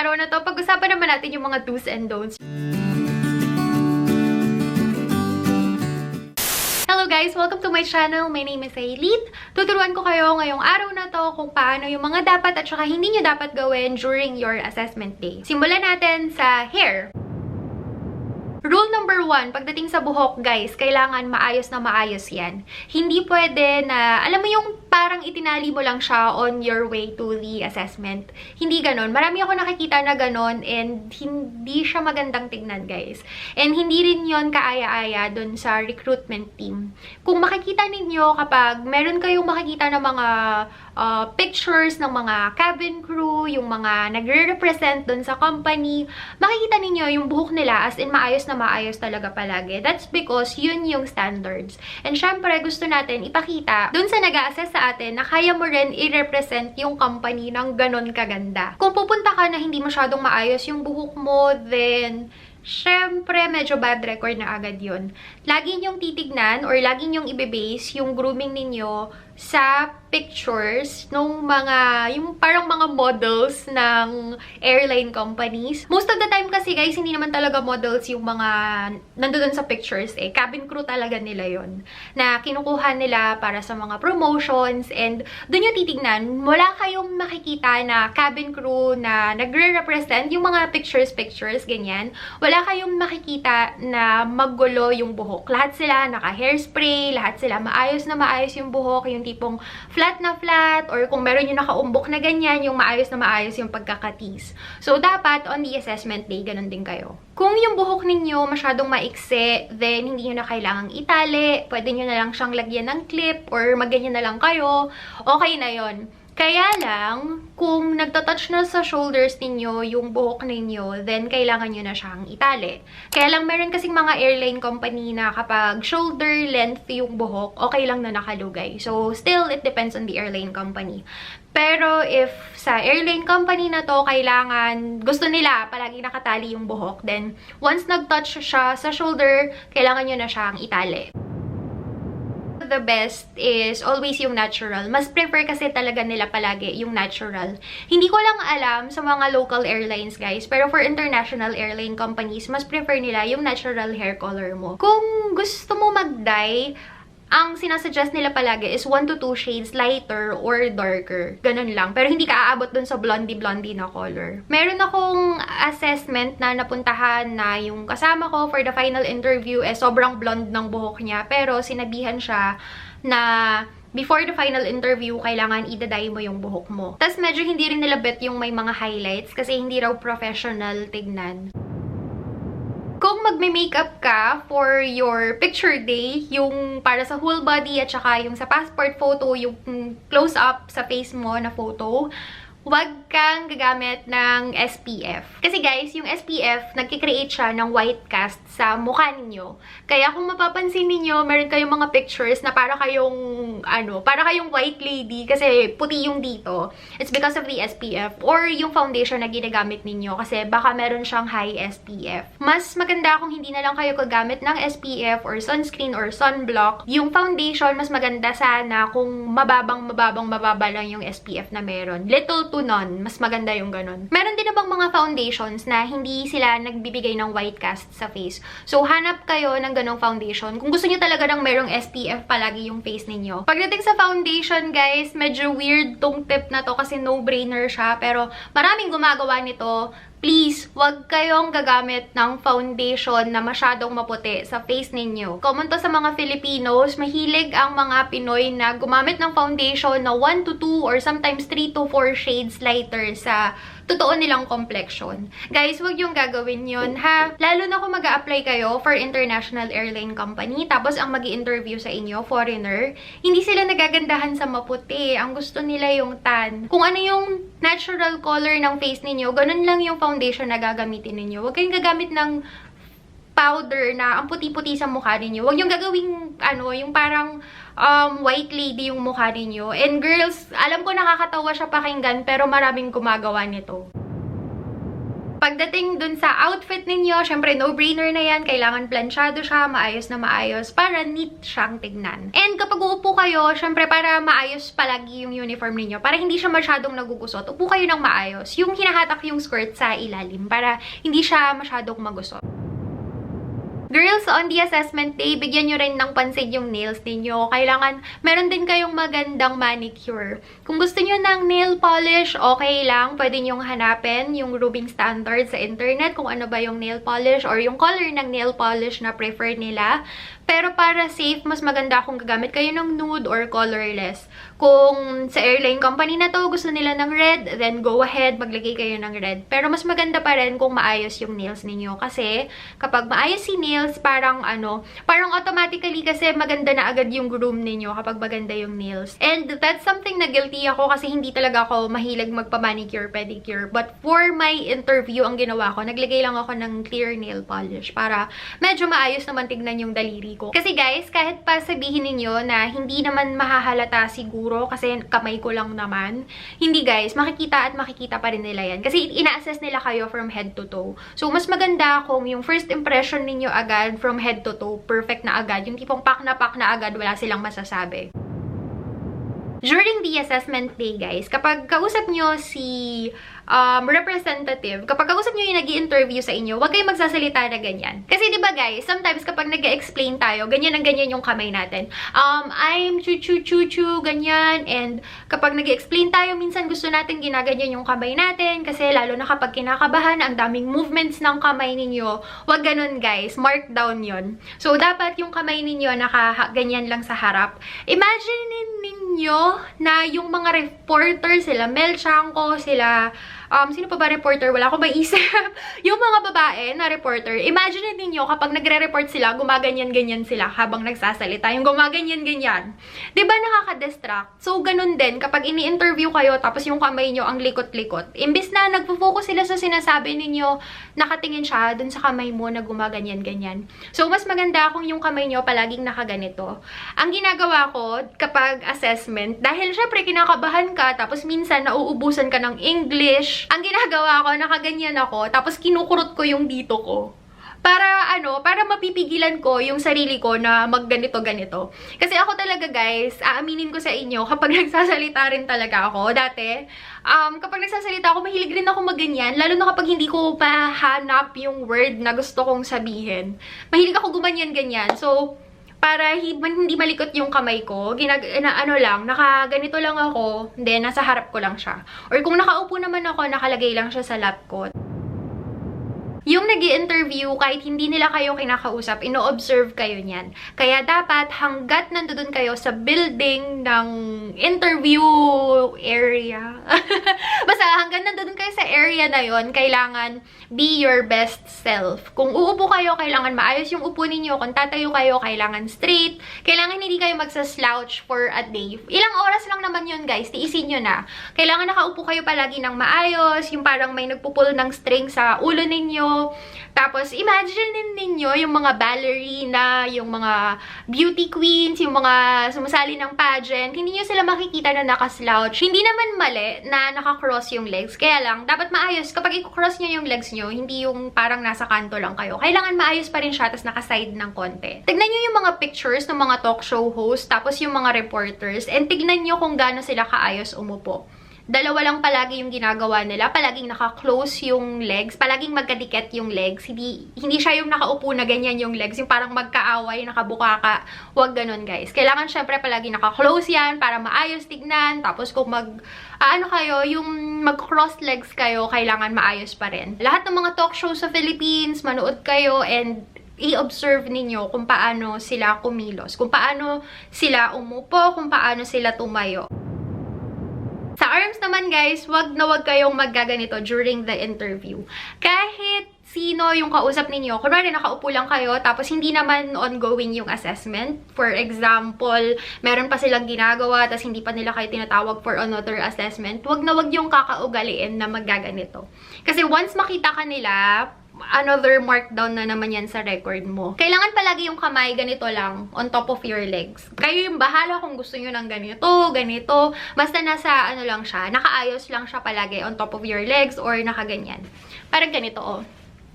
araw na to, pag-usapan naman natin yung mga do's and don'ts. Hello guys! Welcome to my channel. My name is Aileen. Tuturuan ko kayo ngayong araw na to kung paano yung mga dapat at saka hindi nyo dapat gawin during your assessment day. Simulan natin sa hair. Rule number 1, pagdating sa buhok, guys, kailangan maayos na maayos yan. Hindi pwede na, alam mo yung parang itinali mo lang siya on your way to the assessment. Hindi ganon. Marami ako nakikita na ganon and hindi siya magandang tignan, guys. And hindi rin yon kaaya-aya dun sa recruitment team. Kung makikita ninyo kapag meron kayong makikita na mga pictures ng mga cabin crew, yung mga nagre-represent dun sa company, makikita ninyo yung buhok nila as in maayos na maayos talaga palagi. That's because yun yung standards. And syempre, gusto natin ipakita dun sa nag-a-assess sa atin na kaya mo rin i-represent yung company ng ganon kaganda. Kung pupunta ka na hindi masyadong maayos yung buhok mo, then syempre, medyo bad record na agad yun. Lagi nyong titignan or lagi nyong ibe-base yung grooming ninyo sa pictures nung mga, yung parang mga models ng airline companies. Most of the time kasi guys, hindi naman talaga models yung mga nandoon sa pictures eh. Cabin crew talaga nila yon na kinukuha nila para sa mga promotions, and doon yung titignan, wala kayong makikita na cabin crew na nagre-represent yung mga pictures, ganyan. Wala kayong makikita na maggulo yung buhok. Lahat sila naka-hairspray, lahat sila maayos na maayos yung buhok, yung tipong flat na flat, or kung meron yung nakaumbok na ganyan, yung maayos na maayos yung pagkakatis. So, dapat on the assessment day, ganun din kayo. Kung yung buhok ninyo masyadong maikse, then hindi nyo na kailangang itali, pwede nyo na lang siyang lagyan ng clip, or magganyan na lang kayo, okay na yon. Kaya lang, kung nagtatouch na sa shoulders ninyo yung buhok ninyo, then kailangan nyo na siyang itali. Kaya lang, meron kasing mga airline company na kapag shoulder length yung buhok, okay lang na nakalugay. So, still, it depends on the airline company. Pero if sa airline company na to, kailangan, gusto nila palagi nakatali yung buhok, then once nag-touch siya sa shoulder, kailangan nyo na siyang itali. The best is always yung natural. Mas prefer kasi talaga nila palagi yung natural. Hindi ko lang alam sa mga local airlines, guys, pero for international airline companies, mas prefer nila yung natural hair color mo. Kung gusto mo mag-dye, ang sinasuggest nila palagi is 1 to 2 shades lighter or darker. Ganun lang. Pero hindi ka aabot dun sa blondie-blondie na color. Meron akong assessment na napuntahan na yung kasama ko for the final interview sobrang blonde ng buhok niya. Pero sinabihan siya na before the final interview, kailangan i-dye mo yung buhok mo. Tapos medyo hindi rin nilabit yung may mga highlights kasi hindi raw professional tignan. Kung magme-makeup ka for your picture day, yung para sa whole body at saka yung sa passport photo, yung close-up sa face mo na photo, huwag kang gagamit ng SPF. Kasi guys, yung SPF, nagkikreate siya ng white cast sa mukha ninyo. Kaya kung mapapansin ninyo, meron kayong mga pictures na para kayong, para kayong white lady kasi puti yung dito. It's because of the SPF or yung foundation na ginagamit ninyo kasi baka meron siyang high SPF. Mas maganda kung hindi na lang kayo gagamit ng SPF or sunscreen or sunblock. Yung foundation, mas maganda sana kung mababa lang yung SPF na meron. Little to none. Mas maganda yung ganun. Meron din na bang mga foundations na hindi sila nagbibigay ng white cast sa face. So, hanap kayo ng ganong foundation. Kung gusto nyo talaga ng merong SPF palagi yung face ninyo. Pagdating sa foundation, guys, medyo weird tong tip na to kasi no-brainer siya. Pero maraming gumagawa nito. Please, huwag kayong gagamit ng foundation na masyadong maputi sa face ninyo. Common to sa mga Filipinos, mahilig ang mga Pinoy na gumamit ng foundation na 1 to 2 or sometimes 3 to 4 shades lighter sa totoo nilang complexion. Guys, huwag yung gagawin yun, ha? Lalo na kung mag-a-apply kayo for international airline company, tapos ang mag-i-interview sa inyo, foreigner, hindi sila nagagandahan sa maputi. Ang gusto nila yung tan. Kung ano yung natural color ng face ninyo, ganun lang yung foundation na gagamitin ninyo. Huwag kayong gagamit ng powder na ang puti-puti sa mukha ninyo. Huwag yung gagawing, yung parang white lady yung mukha ninyo. And girls, alam ko nakakatawa siya pakinggan, pero maraming gumagawa nito. Pagdating dun sa outfit ninyo, syempre no-brainer na yan. Kailangan planchado siya, maayos na maayos, para neat siyang tignan. And kapag uupo kayo, syempre para maayos palagi yung uniform ninyo, para hindi siya masyadong nagugusot, upo kayo ng maayos. Yung hinahatak yung skirt sa ilalim, para hindi siya masyadong magusot. Girls, on the assessment day, bigyan nyo rin ng pansin yung nails ninyo. Kailangan, meron din kayong magandang manicure. Kung gusto nyo ng nail polish, okay lang. Pwede nyong hanapin yung Rubin Standard sa internet, kung ano ba yung nail polish or yung color ng nail polish na prefer nila. Pero para safe, mas maganda kung gagamit kayo ng nude or colorless. Kung sa airline company na to, gusto nila ng red, then go ahead, maglagay kayo ng red. Pero mas maganda pa rin kung maayos yung nails ninyo. Kasi, kapag maayos si nails, parang automatically kasi maganda na agad yung groom ninyo kapag maganda yung nails. And that's something na guilty ako kasi hindi talaga ako mahilig magpa-manicure, pedicure. But for my interview, ang ginawa ko, naglagay lang ako ng clear nail polish para medyo maayos naman tignan yung daliri ko. Kasi guys, kahit pa sabihin ninyo na hindi naman mahahalata siguro kasi kamay ko lang naman, hindi guys, makikita at makikita pa rin nila yan. Kasi ina-assess nila kayo from head to toe. So, mas maganda kung yung first impression ninyo agad from head to toe, perfect na agad. Yung tipong pak na agad, wala silang masasabi. During the assessment day, guys, kapag kausap nyo si representative, kapag kausap nyo yung nag-i-interview sa inyo, huwag kayong magsasalita na ganyan. Kasi diba guys, sometimes kapag nag-explain tayo, ganyan ang ganyan yung kamay natin. I'm chu-chu-chu-chu, ganyan. And kapag nag-explain tayo, minsan gusto natin ginaganyan yung kamay natin. Kasi lalo na kapag kinakabahan, ang daming movements ng kamay ninyo. Huwag ganun guys, mark down yon. So dapat yung kamay ninyo naka-ganyan lang sa harap. Imagine ninyo na yung mga reporter, sila Mel Chanco, sila sino pa ba reporter? Wala akong maisip. Yung mga babae na reporter, imagine ninyo kapag nagre-report sila, gumaganyan-ganyan sila habang nagsasalita. Yung gumaganyan-ganyan. Diba nakaka-distract? So, ganun din. Kapag ini-interview kayo, tapos yung kamay nyo ang likot-likot. Imbis na nagpo-focus sila sa sinasabi ninyo, nakatingin siya dun sa kamay mo na gumaganyan-ganyan. So, mas maganda kung yung kamay nyo palaging nakaganito. Ang ginagawa ko kapag assessment, dahil syempre kinakabahan ka, tapos minsan nauubusan ka ng English, ang ginagawa ko, nakaganyan ako, tapos kinukurot ko yung dito ko. Para mapipigilan ko yung sarili ko na magganito-ganito. Kasi ako talaga guys, aaminin ko sa inyo, kapag nagsasalita rin talaga ako, dati, kapag nagsasalita ako, mahilig rin ako magganyan, lalo na kapag hindi ko mahanap yung word na gusto kong sabihin. Mahilig ako gumanyan-ganyan. So, para hindi malikot yung kamay ko, nakaganito lang ako, then nasa harap ko lang siya. Or kung nakaupo naman ako, nakalagay lang siya sa lap ko. Yung nag-i-interview, kahit hindi nila kayo kinakausap, ino-observe kayo niyan. Kaya dapat hanggat nandoon kayo sa building ng interview area, basta hanggang nandoon kayo sa area na yon, kailangan be your best self. Kung uupo kayo, kailangan maayos yung upo ninyo. Kung tatayo kayo, kailangan straight. Kailangan hindi kayo magsa-slouch for a day. Ilang oras lang naman yun guys, tiisin nyo na. Kailangan nakaupo kayo palagi ng maayos, yung parang may nagpupul ng string sa ulo ninyo. Tapos, imagine ninyo yung mga ballerina, yung mga beauty queens, yung mga sumasali ng pageant. Hindi nyo sila makikita na nakaslouch. Hindi naman mali na nakakross yung legs. Kaya lang, dapat maayos. Kapag i-cross nyo yung legs nyo, hindi yung parang nasa kanto lang kayo. Kailangan maayos pa rin siya, tapos nakaside ng konti. Tignan nyo yung mga pictures ng mga talk show host, tapos yung mga reporters, and tignan nyo kung gaano sila kaayos umupo. Dalawa lang palagi yung ginagawa nila. Palaging naka-close yung legs. Palaging magkadikit yung legs. Hindi siya yung nakaupo na ganyan yung legs. Yung parang magkaaway, nakabuka ka. Huwag ganun, guys. Kailangan syempre palagi naka-close yan para maayos tignan. Tapos kung yung mag-cross legs kayo, kailangan maayos pa rin. Lahat ng mga talk show sa Philippines, manood kayo and i-observe ninyo kung paano sila kumilos. Kung paano sila umupo, kung paano sila tumayo. Sa arms naman guys, wag kayong maggaganito during the interview. Kahit sino yung kausap ninyo, kunwari nakaupo lang kayo, tapos hindi naman ongoing yung assessment. For example, meron pa silang ginagawa, tapos hindi pa nila kayo tinatawag for another assessment. Wag yung kakaugaliin na maggaganito. Kasi once makita ka nila, another markdown na naman yan sa record mo. Kailangan palagi yung kamay ganito lang, on top of your legs. Kayo yung bahala kung gusto nyo ng ganito, ganito. Basta nasa, ano lang siya, nakaayos lang siya palagi on top of your legs or nakaganyan. Parang ganito, oh.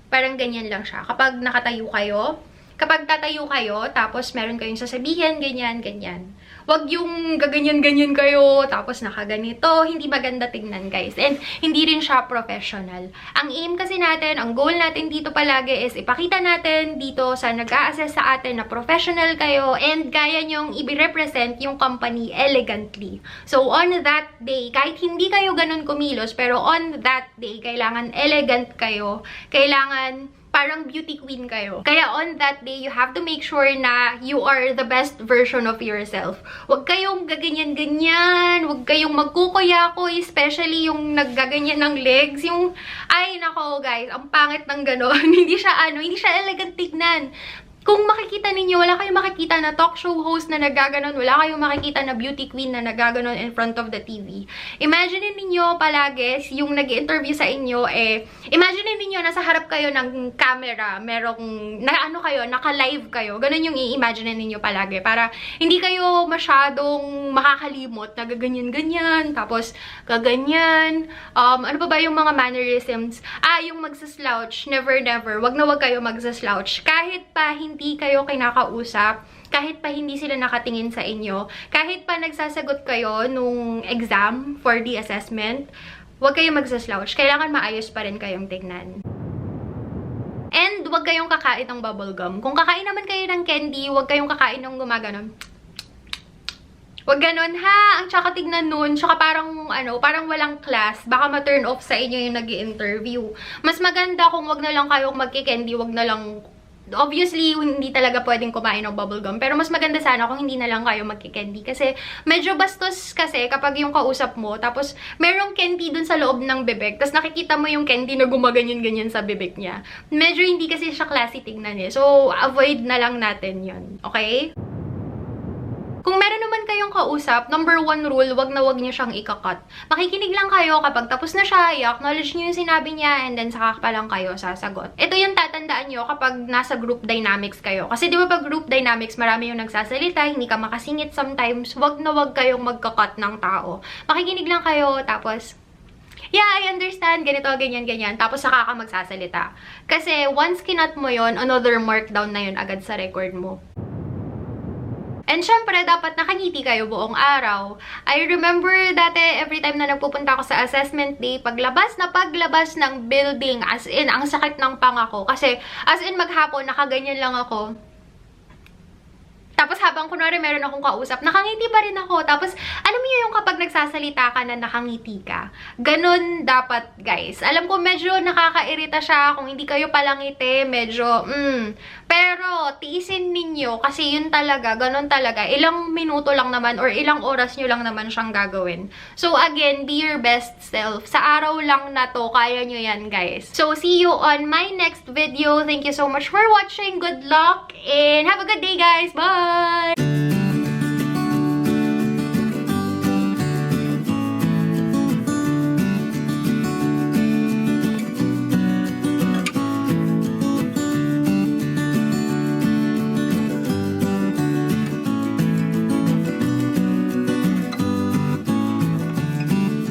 Parang ganyan lang siya. Kapag nakatayo kayo, kapag tatayo kayo, tapos meron kayong sasabihin, ganyan, ganyan. Wag yung gaganyan-ganyan kayo, tapos nakaganito. Hindi maganda tingnan, guys. And hindi rin siya professional. Ang aim kasi natin, ang goal natin dito palagi is ipakita natin dito sa nag-a-assess sa atin na professional kayo and kaya nyong i-represent yung company elegantly. So, on that day, kahit hindi kayo ganun kumilos, pero on that day, kailangan elegant kayo. Kailangan parang beauty queen kayo. Kaya on that day, you have to make sure na you are the best version of yourself. Huwag kayong gaganyan-ganyan, huwag kayong magkukuya-kuy, especially yung naggaganyan ng legs. Yung, ay nako guys, ang pangit ng gano'n. Hindi siya elegant tignan. Kung makikita ninyo, wala kayong makikita na talk show host na nagaganon, wala kayong makikita na beauty queen na nagaganon in front of the TV. Imagine ninyo palagi, yung nag-interview sa inyo, imagine ninyo nasa harap kayo ng camera, merong, naka-live kayo. Ganon yung i-imagine ninyo palagi. Para hindi kayo masyadong makakalimot, nagaganyan-ganyan, tapos gaganyan. Ano pa ba yung mga mannerisms? Yung magsaslouch, never, wag na wag kayo magsaslouch. Kahit pa hindi kayo kinakausap, kahit pa hindi sila nakatingin sa inyo, kahit pa nagsasagot kayo nung exam for the assessment, huwag kayong magsaslouch. Kailangan maayos pa rin kayong tignan. And huwag kayong kakain ng bubblegum. Kung kakain naman kayo ng candy, huwag kayong kakain ng gumaganon. Huwag ganon ha, ang tsaka tignan nun, tsaka parang walang class, baka ma-turn off sa inyo yung nag-i-interview. Mas maganda kung wag na lang kayong magki-candy, wag na lang. Obviously, hindi talaga pwedeng kumain ng bubblegum. Pero mas maganda sana kung hindi na lang kayo magki-candy. Kasi medyo bastos kasi kapag yung kausap mo, tapos merong candy dun sa loob ng bibig, tapos nakikita mo yung candy na gumaganyan-ganyan sa bibig niya. Medyo hindi kasi siya classy tignan eh. So, avoid na lang natin yun. Okay? Kung meron naman kayong kausap, number 1 rule, wag na wag niyo siyang ikakat. Makikinig lang kayo kapag tapos na siya, i-acknowledge niyo yung sinabi niya, and then saka pa lang kayo sasagot. Ito yung tatandaan niyo kapag nasa group dynamics kayo. Kasi di ba pag group dynamics, marami yung nagsasalita, hindi ka makasingit sometimes, wag na wag kayong magkakat ng tao. Makikinig lang kayo, tapos yeah, I understand, ganito, ganyan, ganyan. Tapos saka ka magsasalita. Kasi once kinat mo yon, another markdown na yun agad sa record mo. And syempre, dapat nakangiti kayo buong araw. I remember dati, every time na nagpupunta ako sa assessment day, paglabas ng building, as in, ang sakit ng panga ko. Kasi, as in, maghapon, nakaganyan lang ako. Tapos habang kunwari meron akong kausap, nakangiti pa rin ako. Tapos, alam niyo yung kapag nagsasalita ka na nakangiti ka, ganun dapat, guys. Alam ko medyo nakakairita siya kung hindi kayo palangiti, medyo, Pero, tiisin ninyo kasi yun talaga, ganun talaga. Ilang minuto lang naman or ilang oras nyo lang naman siyang gagawin. So, again, be your best self. Sa araw lang na to, kaya nyo yan, guys. So, see you on my next video. Thank you so much for watching. Good luck and have a good day, guys. Bye!